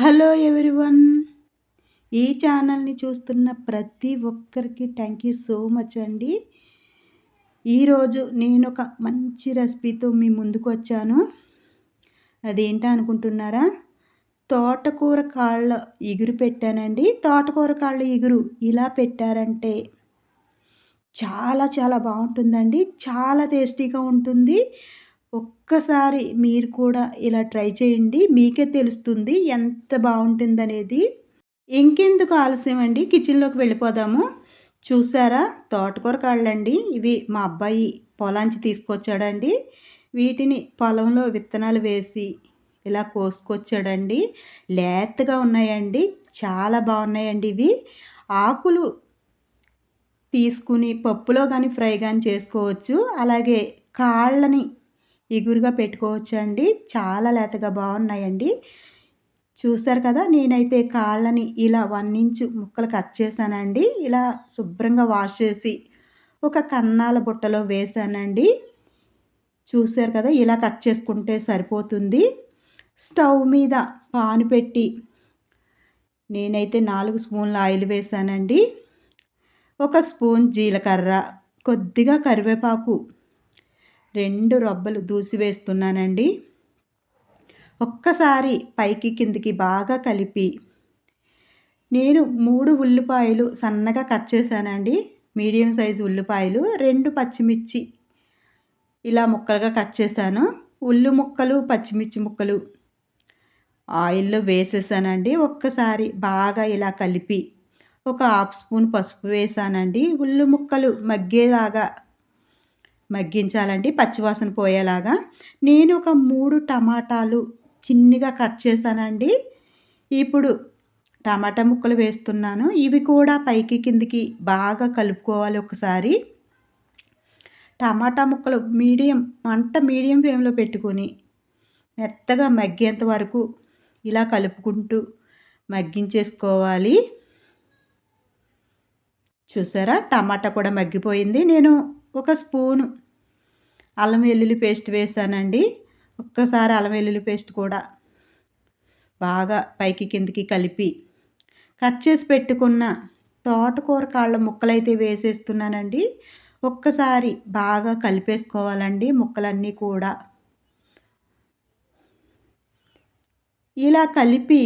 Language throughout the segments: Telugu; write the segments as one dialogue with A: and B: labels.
A: Hello everyone. ఈ ఛానల్‌ని చూస్తున్న ప్రతి ఒక్కరికి థ్యాంక్ యూ సో మచ్ అండి. ఈరోజు నేనొక మంచి రెసిపీతో మీ ముందుకొచ్చాను. అదేంటా అనుకుంటున్నారా? తోటకూర కాళ్ళ ఇగురు పెట్టానండి. తోటకూర కాళ్ళ ఇగురు ఇలా పెట్టారంటే చాలా చాలా బావుంటుందండి. చాలా టేస్టీగా ఉంటుంది. ఒక్కసారి మీరు కూడా ఇలా ట్రై చేయండి. మీకే తెలుస్తుంది ఎంత బావుంటుందనేది. ఇంకెందుకు ఆలస్యం అండి, కిచెన్‌లోకి వెళ్ళిపోదాము. చూసారా తోటకూర కాళ్ళండి. ఇవి మా అబ్బాయి పొలాంచి తీసుకొచ్చాడండి. వీటిని పొలంలో విత్తనాలు వేసి ఇలా కోసుకొచ్చాడండి. లేతగా ఉన్నాయండి. చాలా బాగున్నాయండి ఇవి. ఆకులు తీసుకుని పప్పులో గాని, ఫ్రై గాని చేసుకోవచ్చు. అలాగే కాళ్ళని ఇగురుగా పెట్టుకోవచ్చండి. చాలా లేతగా బాగున్నాయండి. చూసారు కదా! నేనైతే కాళ్ళని ఇలా 1 ఇంచ్ ముక్కలు కట్ చేశానండి. ఇలా శుభ్రంగా వాష్ చేసి ఒక కన్నాల బుట్టలో వేశానండి. చూసారు కదా! ఇలా కట్ చేసుకుంటే సరిపోతుంది. స్టవ్ మీద పాను పెట్టి నేనైతే 4 స్పూన్ల ఆయిల్ వేశానండి. ఒక స్పూన్ జీలకర్ర, కొద్దిగా కరివేపాకు, 2 రబ్బలు దూసి వేస్తున్నానండి. ఒక్కసారి పైకి కిందికి బాగా కలిపి నేను 3 ఉల్లిపాయలు సన్నగా కట్ చేశానండి. మీడియం సైజు ఉల్లిపాయలు, 2 పచ్చిమిర్చి ఇలా ముక్కలుగా కట్ చేశాను. ఉల్లి ముక్కలు, పచ్చిమిర్చి ముక్కలు ఆయిల్‌లో వేసేసానండి. ఒక్కసారి బాగా ఇలా కలిపి ఒక హాఫ్ స్పూన్ పసుపు వేసానండి. ఉల్లి ముక్కలు మగ్గేలాగా మగ్గించాలండి, పచ్చివాసన పోయేలాగా. నేను ఒక 3 టమాటాలు చిన్నగా కట్ చేశానండి. ఇప్పుడు టమాటా ముక్కలు వేస్తున్నాను. ఇవి కూడా పైకి కిందికి బాగా కలుపుకోవాలి ఒకసారి. టమాటా ముక్కలు మీడియం ఫ్లేమ్‌లో పెట్టుకొని మెత్తగా మగ్గేంత వరకు ఇలా కలుపుకుంటూ మగ్గించేసుకోవాలి. చూసారా టమాటా కూడా మగ్గిపోయింది. నేను ఒక స్పూను అల్లం వెల్లుల్లి పేస్ట్ వేసానండి. ఒక్కసారి అల్లం వెల్లుల్లి పేస్ట్ కూడా బాగా పైకి కిందికి కలిపి కట్ చేసి పెట్టుకున్న తోటకూర కాళ్ళ ముక్కలైతే వేసేస్తున్నానండి. ఒక్కసారి బాగా కలిపేసుకోవాలండి ముక్కలన్నీ కూడా. ఇలా కలిపి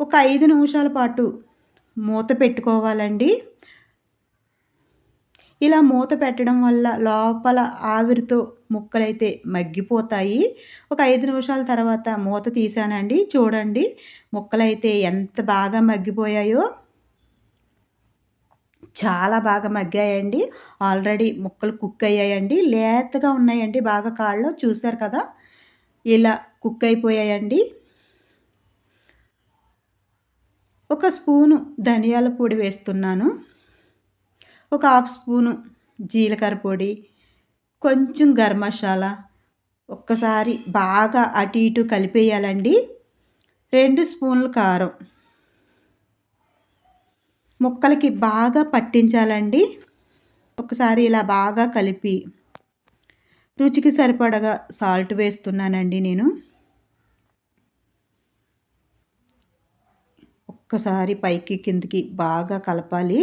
A: ఒక 5 నిమిషాల పాటు మూత పెట్టుకోవాలండి. ఇలా మూత పెట్టడం వల్ల లోపల ఆవిరితో ముక్కలైతే మగ్గిపోతాయి. ఒక 5 నిమిషాల తర్వాత మూత తీసానండి. చూడండి ముక్కలైతే ఎంత బాగా మగ్గిపోయాయో. చాలా బాగా మగ్గాయండి. ఆల్రెడీ ముక్కలు కుక్ అయ్యాయండి. లేతగా ఉన్నాయండి బాగా కాళ్ళు. చూసారు కదా! ఇలా కుక్ అయిపోయాయండి. ఒక స్పూను ధనియాల పొడి వేస్తున్నాను. ఒక హాఫ్ స్పూను జీలకర్ర పొడి, కొంచెం గరం మసాలా, ఒక్కసారి బాగా అటు ఇటు కలిపేయాలండి. 2 స్పూన్లు కారం. ముక్కలకి బాగా పట్టించాలండి. ఒకసారి ఇలా బాగా కలిపి రుచికి సరిపడగా సాల్ట్ వేస్తున్నానండి నేను. ఒక్కసారి పైకి కిందికి బాగా కలపాలి.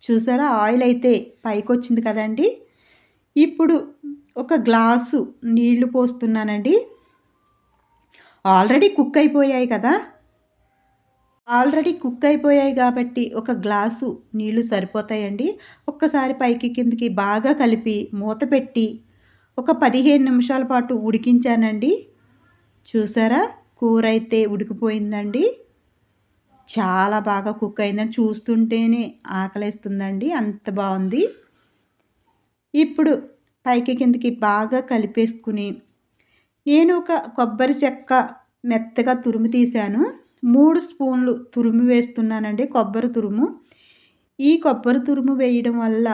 A: చూసారా ఆయిల్ అయితే పైకొచ్చింది కదండీ! ఇప్పుడు ఒక గ్లాసు నీళ్లు పోస్తున్నానండి. ఆల్రెడీ కుక్ అయిపోయాయి కదా! కాబట్టి ఒక గ్లాసు నీళ్లు సరిపోతాయండి. ఒక్కసారి పైకి కిందికి బాగా కలిపి మూత పెట్టి ఒక 15 నిమిషాల పాటు ఉడికించానండి. చూసారా కూర అయితే ఉడికిపోయిందండి. చాలా బాగా కుక్ అయిందని చూస్తుంటేనే ఆకలేస్తుందండి. అంత బావుంది. ఇప్పుడు పైకి కిందికి బాగా కలిపేసుకుని నేను ఒక కొబ్బరి చెక్క మెత్తగా తురుము తీశాను. 3 స్పూన్లు తురుము వేస్తున్నానండి, కొబ్బరి తురుము. ఈ కొబ్బరి తురుము వేయడం వల్ల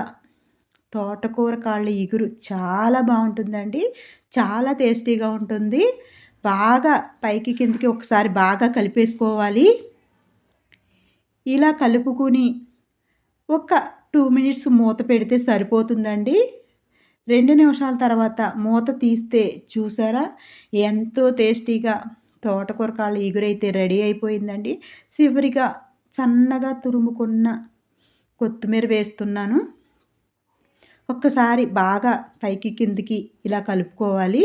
A: తోటకూర కాళ్ళ ఇగురు చాలా బావుంటుందండి. చాలా టేస్టీగా ఉంటుంది. బాగా పైకి కిందికి ఒకసారి బాగా కలిపేసుకోవాలి. ఇలా కలుపుకొని ఒక 2 మినిట్స్ మూత పెడితే సరిపోతుందండి. 2 నిమిషాల తర్వాత మూత తీస్తే చూసారా ఎంతో టేస్టీగా తోటకూర కాళ్ళ ఇగురైతే రెడీ అయిపోయిందండి. చివరిగా సన్నగా తురుముకున్న కొత్తిమీర వేస్తున్నాను. ఒక్కసారి బాగా పైకి కిందికి ఇలా కలుపుకోవాలి.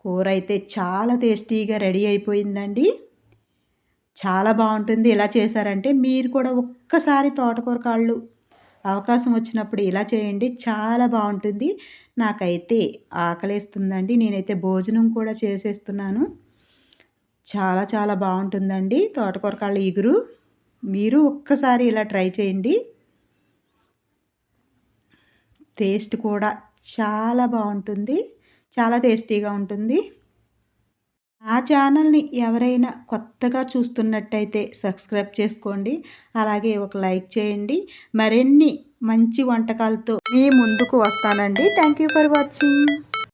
A: కూర అయితే చాలా టేస్టీగా రెడీ అయిపోయిందండి. చాలా బావుంటుంది. ఇలా చేశారంటే మీరు కూడా ఒక్కసారి తోటకూర కాళ్ళు అవకాశం వచ్చినప్పుడు ఇలా చేయండి. చాలా బావుంటుంది. నాకైతే ఆకలేస్తుందండి. నేనైతే భోజనం కూడా చేసేస్తున్నాను. చాలా చాలా బావుంటుందండి తోటకూర కాళ్ళ ఇగురు. మీరు ఒక్కసారి ఇలా ట్రై చేయండి. టేస్ట్ కూడా చాలా బావుంటుంది. చాలా టేస్టీగా ఉంటుంది. నా ఛానల్‌ని ఎవరైనా కొత్తగా చూస్తున్నట్టయితే సబ్స్క్రైబ్ చేసుకోండి. అలాగే ఒక లైక్ చేయండి. మరిన్ని మంచి వంటకాలతో మీ ముందుకు వస్తానండి. Thank you for watching.